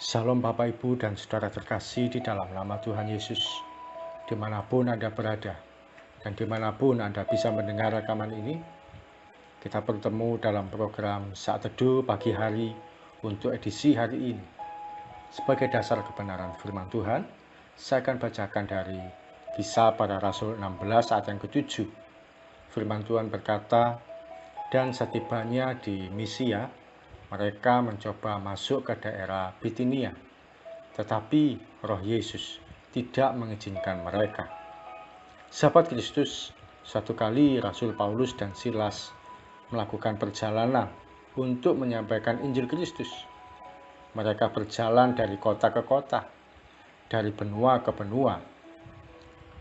Salam Bapak Ibu dan Saudara terkasih di dalam nama Tuhan Yesus, dimanapun Anda berada dan dimanapun Anda bisa mendengar rekaman ini. Kita bertemu dalam program Saat Teduh Pagi Hari untuk edisi hari ini. Sebagai dasar kebenaran firman Tuhan, saya akan bacakan dari Kisah Para Rasul 16 ayat yang ke-7. Firman Tuhan berkata, "Dan setibanya di Misia, mereka mencoba masuk ke daerah Bitinia, tetapi Roh Yesus tidak mengizinkan mereka." Sahabat Kristus, suatu kali Rasul Paulus dan Silas melakukan perjalanan untuk menyampaikan Injil Kristus. Mereka berjalan dari kota ke kota, dari benua ke benua.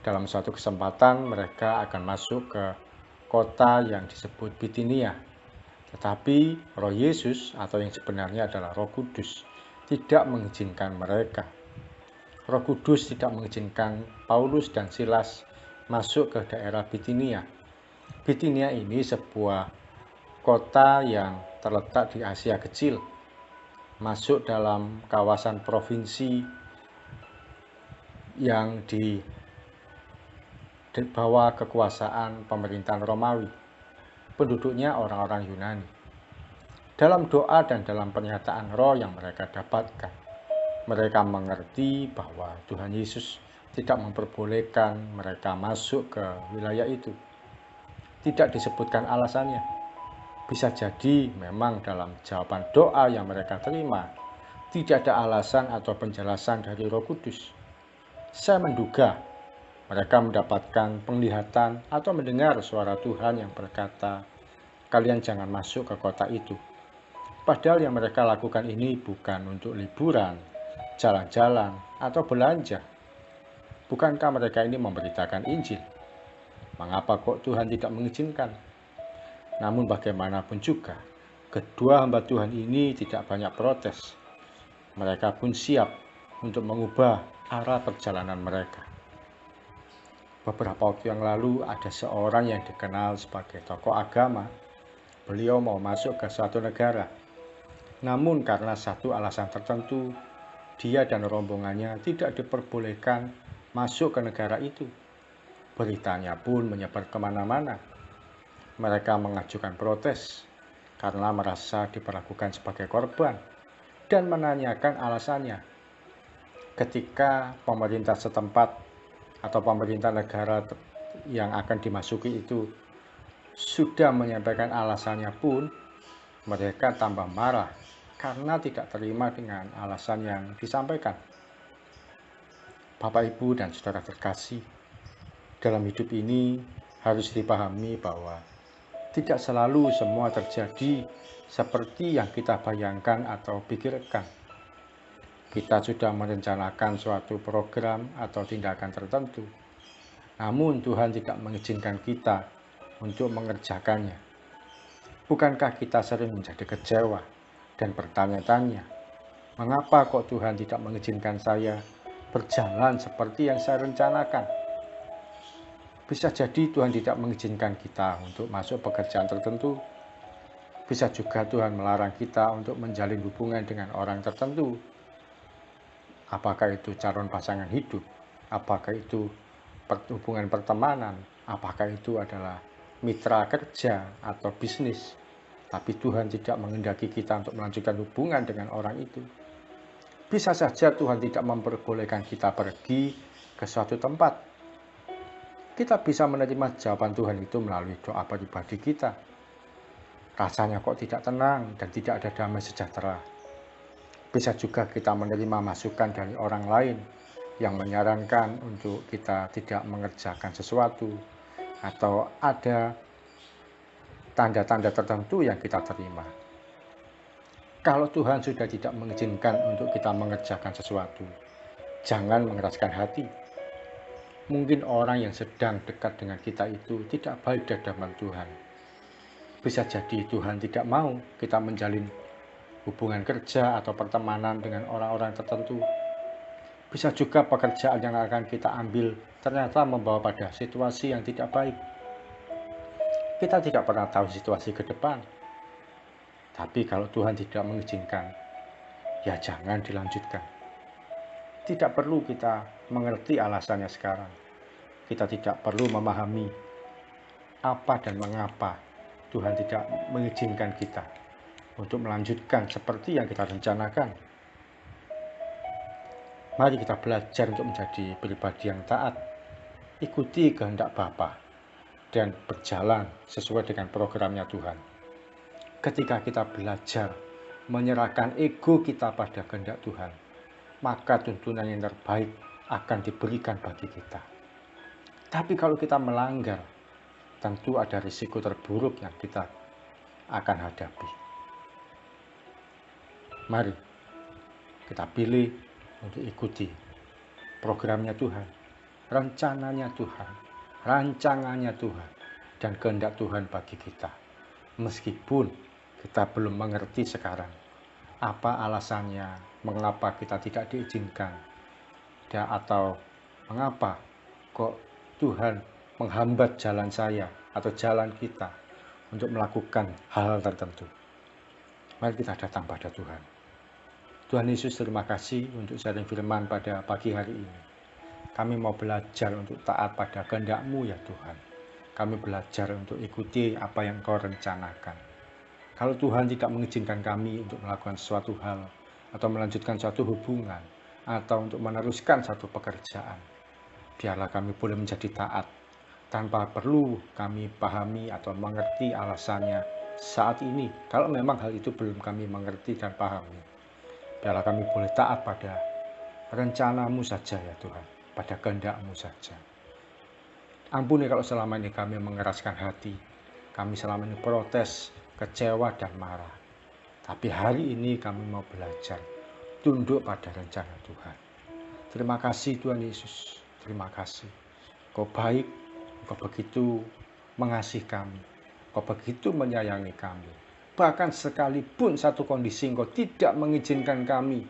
Dalam suatu kesempatan mereka akan masuk ke kota yang disebut Bitinia. Tetapi Roh Yesus atau yang sebenarnya adalah Roh Kudus tidak mengizinkan mereka. Roh Kudus tidak mengizinkan Paulus dan Silas masuk ke daerah Bitinia. Bitinia ini sebuah kota yang terletak di Asia Kecil, masuk dalam kawasan provinsi yang di bawah kekuasaan pemerintahan Romawi. Penduduknya orang-orang Yunani. Dalam doa dan dalam pernyataan roh yang mereka dapatkan, mereka mengerti bahwa Tuhan Yesus tidak memperbolehkan mereka masuk ke wilayah itu. Tidak disebutkan alasannya. Bisa jadi memang dalam jawaban doa yang mereka terima, tidak ada alasan atau penjelasan dari Roh Kudus. Saya menduga mereka mendapatkan penglihatan atau mendengar suara Tuhan yang berkata, "Kalian jangan masuk ke kota itu." Padahal yang mereka lakukan ini bukan untuk liburan, jalan-jalan, atau belanja. Bukankah mereka ini memberitakan Injil? Mengapa kok Tuhan tidak mengizinkan? Namun bagaimanapun juga, kedua hamba Tuhan ini tidak banyak protes. Mereka pun siap untuk mengubah arah perjalanan mereka. Beberapa waktu yang lalu ada seorang yang dikenal sebagai tokoh agama. Beliau mau masuk ke suatu negara. Namun karena satu alasan tertentu, dia dan rombongannya tidak diperbolehkan masuk ke negara itu. Beritanya pun menyebar kemana-mana. Mereka mengajukan protes karena merasa diperlakukan sebagai korban dan menanyakan alasannya. Ketika pemerintah setempat atau pemerintah negara yang akan dimasuki itu sudah menyampaikan alasannya pun, mereka tambah marah karena tidak terima dengan alasan yang disampaikan. Bapak, Ibu, dan Saudara terkasih, dalam hidup ini harus dipahami bahwa tidak selalu semua terjadi seperti yang kita bayangkan atau pikirkan. Kita sudah merencanakan suatu program atau tindakan tertentu, namun Tuhan tidak mengizinkan kita untuk mengerjakannya. Bukankah kita sering menjadi kecewa dan bertanya-tanya, mengapa kok Tuhan tidak mengizinkan saya berjalan seperti yang saya rencanakan? Bisa jadi Tuhan tidak mengizinkan kita untuk masuk pekerjaan tertentu. Bisa juga Tuhan melarang kita untuk menjalin hubungan dengan orang tertentu. Apakah itu calon pasangan hidup? Apakah itu hubungan pertemanan? Apakah itu adalah mitra kerja atau bisnis? Tapi Tuhan tidak menghendaki kita untuk melanjutkan hubungan dengan orang itu. Bisa saja Tuhan tidak memperbolehkan kita pergi ke suatu tempat. Kita bisa menerima jawaban Tuhan itu melalui doa pribadi kita. Rasanya kok tidak tenang dan tidak ada damai sejahtera. Bisa juga kita menerima masukan dari orang lain yang menyarankan untuk kita tidak mengerjakan sesuatu, atau ada tanda-tanda tertentu yang kita terima. Kalau Tuhan sudah tidak mengizinkan untuk kita mengerjakan sesuatu, jangan mengeraskan hati. Mungkin orang yang sedang dekat dengan kita itu tidak baik di hadapan Tuhan. Bisa jadi Tuhan tidak mau kita menjalin hubungan kerja atau pertemanan dengan orang-orang tertentu. Bisa juga pekerjaan yang akan kita ambil ternyata membawa pada situasi yang tidak baik. Kita tidak pernah tahu situasi ke depan. Tapi kalau Tuhan tidak mengizinkan, ya jangan dilanjutkan. Tidak perlu kita mengerti alasannya sekarang. Kita tidak perlu memahami apa dan mengapa Tuhan tidak mengizinkan kita untuk melanjutkan seperti yang kita rencanakan. Mari kita belajar untuk menjadi pribadi yang taat, ikuti kehendak Bapa, dan berjalan sesuai dengan programnya Tuhan. Ketika kita belajar menyerahkan ego kita pada kehendak Tuhan, maka tuntunan yang terbaik akan diberikan bagi kita. Tapi kalau kita melanggar, tentu ada risiko terburuk yang kita akan hadapi. Mari kita pilih untuk ikuti programnya Tuhan, rencananya Tuhan, rancangannya Tuhan, dan kehendak Tuhan bagi kita. Meskipun kita belum mengerti sekarang apa alasannya, mengapa kita tidak diizinkan, atau mengapa kok Tuhan menghambat jalan saya atau jalan kita untuk melakukan hal tertentu. Mari kita datang pada Tuhan. Tuhan Yesus, terima kasih untuk sharing firman pada pagi hari ini. Kami mau belajar untuk taat pada kehendak-Mu ya Tuhan. Kami belajar untuk ikuti apa yang Kau rencanakan. Kalau Tuhan tidak mengizinkan kami untuk melakukan suatu hal, atau melanjutkan suatu hubungan, atau untuk meneruskan satu pekerjaan, biarlah kami boleh menjadi taat, tanpa perlu kami pahami atau mengerti alasannya saat ini. Kalau memang hal itu belum kami mengerti dan pahami, biarlah kami boleh taat pada rencana-Mu saja ya Tuhan, pada kehendak-Mu saja. Ampuni kalau selama ini kami mengeraskan hati, kami selama ini protes, kecewa dan marah. Tapi hari ini kami mau belajar tunduk pada rencana Tuhan. Terima kasih Tuhan Yesus, terima kasih. Kau baik, Kau begitu mengasihi kami, Kau begitu menyayangi kami. Bahkan sekalipun satu kondisi Engkau tidak mengizinkan kami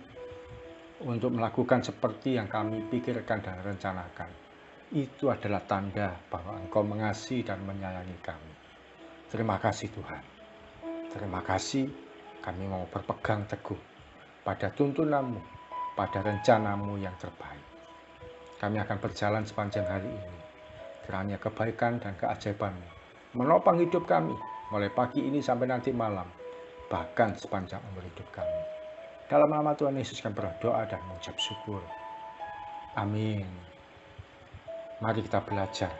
untuk melakukan seperti yang kami pikirkan dan rencanakan, itu adalah tanda bahwa Engkau mengasihi dan menyayangi kami. Terima kasih Tuhan. Terima kasih, kami mau berpegang teguh pada tuntunan-Mu, pada rencana-Mu yang terbaik. Kami akan berjalan sepanjang hari ini. Kiranya kebaikan dan keajaiban-Mu menopang hidup kami, mulai pagi ini sampai nanti malam, bahkan sepanjang umur hidup kami. Dalam nama Tuhan Yesus kami berdoa dan mengucap syukur. Amin. Mari kita belajar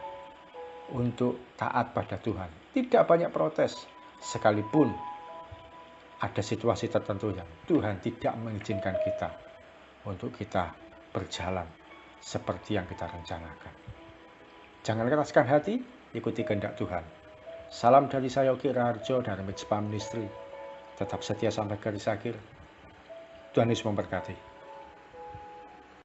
untuk taat pada Tuhan. Tidak banyak protes, sekalipun ada situasi tertentu yang Tuhan tidak mengizinkan kita untuk kita berjalan seperti yang kita rencanakan. Jangan keraskan hati, ikuti kehendak Tuhan. Salam dari saya Yogi Raharjo dari Mitspa Ministry. Tetap setia sampai garis akhir. Tuhan Yesus memberkati.